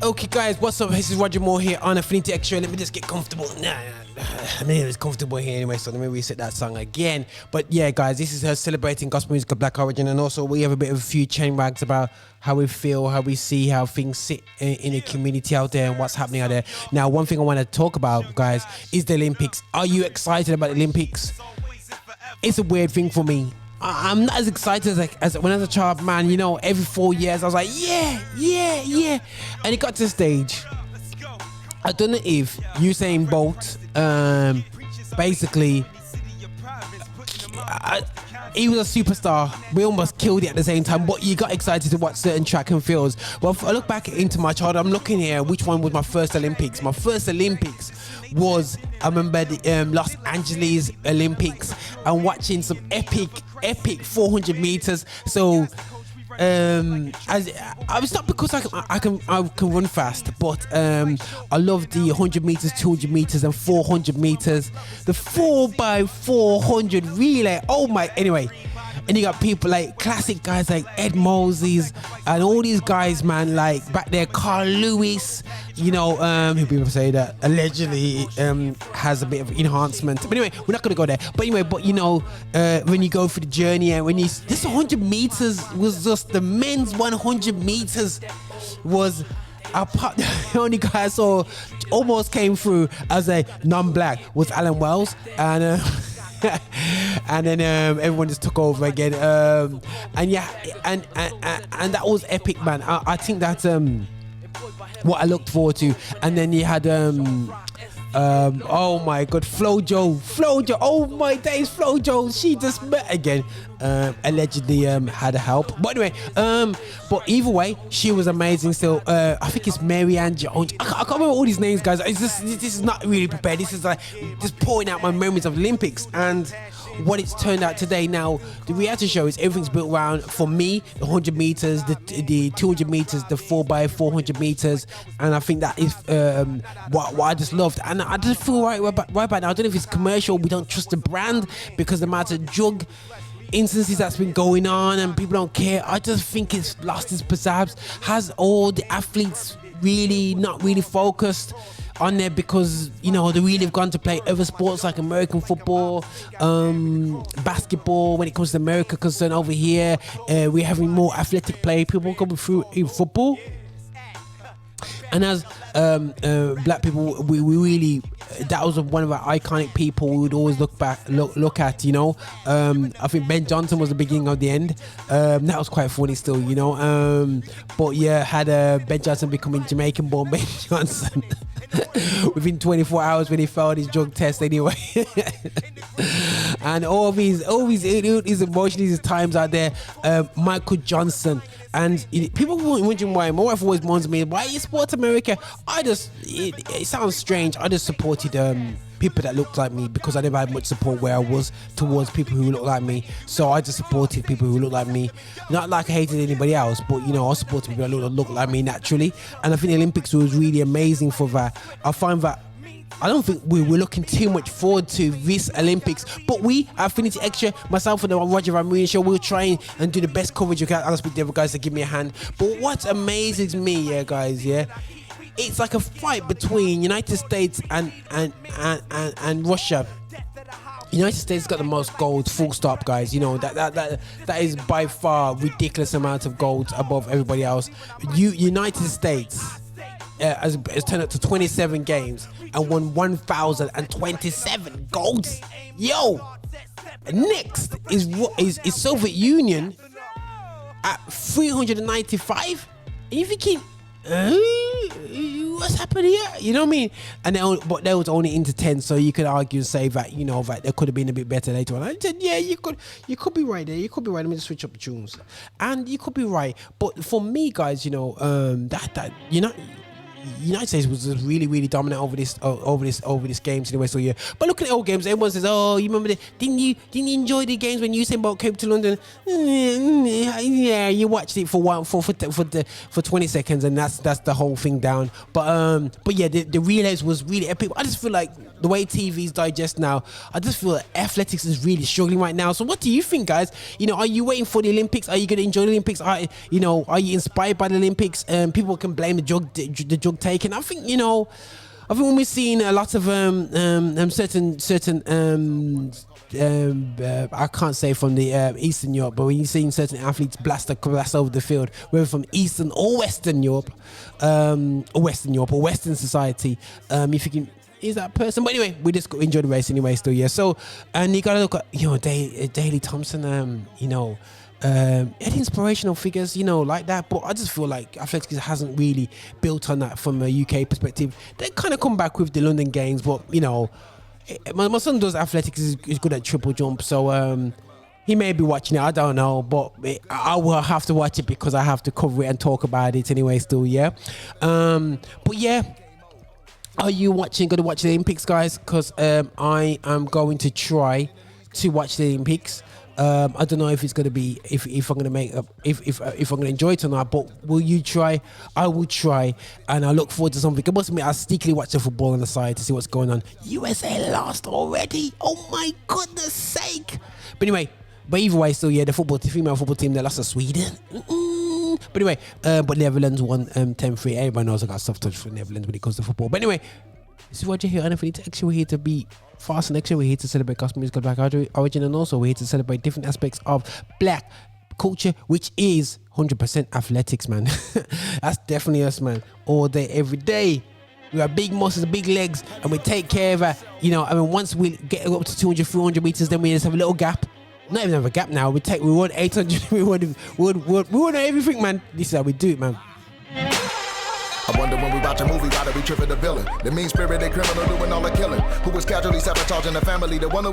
Okay, guys, what's up? This is Roger Moore here on Affinity Extra. Let me just get comfortable. I mean, it's comfortable here anyway, so let me reset that song again. But yeah, guys, this is her celebrating gospel music of Black origin, and also we have a bit of a few chain rags about how we feel, how we see, how things sit in the community out there and what's happening out there. Now, one thing I want to talk about, guys, is the Olympics. Are you excited about the Olympics? It's a weird thing for me. I'm not as excited as when I was a child, man. You know, every 4 years I was like, yeah. And it got to the stage. I don't know if Usain Bolt, basically, he was a superstar. We almost killed it at the same time, but you got excited to watch certain track and fields. Well, if I look back into my childhood, I'm looking here, which one was my first Olympics? My first Olympics was, I remember the Los Angeles Olympics and watching some epic 400 meters. So I was not because I can run fast, but I love the 100 meters, 200 meters, and 400 meters. The 4x400 relay. Oh my! Anyway, and you got people like classic guys like Ed Moses and all these guys, man. Like back there, Carl Lewis. You know, who people say that allegedly has a bit of enhancement. But anyway, we're not gonna go there. But anyway, you know, when you go through the journey and when this 100 meters was just the men's 100 meters was the only guy I saw almost came through as a non-black was Alan Wells, and and then everyone just took over again, and yeah, and that was epic, man. I think that's what I looked forward to. And then you had oh my god, Flojo, oh my days, Flojo, she just met again, allegedly had help, but anyway, but either way, she was amazing still. I think it's Marianne Jones. I can't remember all these names, guys. This is not really prepared. This is like just pouring out my memories of Olympics and what it's turned out today. Now, the reality show is everything's built around, for me, the 100 meters, the 200 meters, the 4x400 meters, and I think that is what I just loved. And I just feel right about now, I don't know if it's commercial, we don't trust the brand because the amount of drug instances that's been going on and people don't care. I just think it's lost its pizzazz. Has all the athletes really not really focused on there because, you know, they really have gone to play other sports like American football, basketball when it comes to America, because then over here we're having more athletic play, people coming through in football. And as black people, we really, that was one of our iconic people we would always look at, you know. I think Ben Johnson was the beginning of the end. That was quite funny still, you know. But yeah, had Ben Johnson becoming Jamaican born Ben Johnson within 24 hours when he failed his drug test anyway. And all his emotions, his times out there. Michael Johnson. And people were wondering why. My wife always moans me, why you support America? It sounds strange. I just supported people that looked like me because I never had much support where I was towards people who looked like me. So I just supported people who looked like me. Not like I hated anybody else, but, you know, I supported people that looked like me naturally. And I think the Olympics was really amazing for that. I find that I don't think we're looking too much forward to this Olympics, but we at Affinity Extra, myself and the Roger Van Marine show, we'll try and do the best coverage we can. I'll speak to the other guys to give me a hand. But what amazes me, yeah, guys, yeah, it's like a fight between United States and Russia. United States got the most gold, full stop, guys. You know, that is by far ridiculous amount of gold above everybody else. United States has turned up to 27 games and won 1,027 golds. Yo, next is Soviet Union at 395. And you're thinking, what's happening here? You know what I mean? And but they was only into 10, so you could argue and say that, you know, that they could have been a bit better later on. I said, yeah, you could be right there. You could be right. Let me just switch up the tunes, and you could be right. But for me, guys, you know, that you know, United States was just really, really dominant over this games anyway. So yeah, but look at the old games. Everyone says, "Oh, you remember didn't you enjoy the games when Usain Bolt came to London?" Yeah, you watched it for 20 seconds, and that's the whole thing down. But yeah, the relays was really epic. I just feel like the way TV's digest now, I just feel that athletics is really struggling right now. So what do you think, guys? You know, are you waiting for the Olympics? Are you going to enjoy the Olympics? Are you inspired by the Olympics? People can blame the drug taking. I think, you know, when we've seen a lot of certain I can't say from the Eastern Europe, but when you've seen certain athletes blast over the field, whether from Eastern or Western Europe, or Western society, if you can, is that person? But anyway, we just enjoy the race anyway still, yeah. So, and you gotta look at, you know, Daley Thompson, you know, any inspirational figures, you know, like that. But I just feel like athletics hasn't really built on that from a UK perspective. They kind of come back with the London Games, but you know, my son does athletics, is good at triple jump, so he may be watching it, I don't know, but I will have to watch it because I have to cover it and talk about it anyway still, yeah. But yeah, are you going to watch the Olympics, guys? Because I am going to try to watch the Olympics. I don't know if it's going to be, if I'm going to make up, if I'm going to enjoy it or not, but will you try? I will try, and I look forward to something. I must admit, I sneakily watch the football on the side to see what's going on. USA lost already, oh my goodness sake. But anyway, either way, still, yeah, the female football team, they lost to Sweden. But anyway, but Netherlands won 10-3. Everybody knows I got soft touch for Netherlands when it comes to football. But anyway, this is Roger here, and if we need to actually, we're here to be fast, and actually we're here to celebrate gospel musical black origin, and also we're here to celebrate different aspects of black culture, which is 100% athletics, man. That's definitely us, man. All day, every day. We have big muscles, big legs, and we take care of it. You know, I mean, once we get up to 200, 300 meters, then we just have a little gap. Not even have a gap now. We want 800. we want everything, man. This is how we do it, man. I wonder when we watch a movie, why do we tripping the villain? The mean-spirited criminal doing all the killing, who was casually sabotaging the family, the one who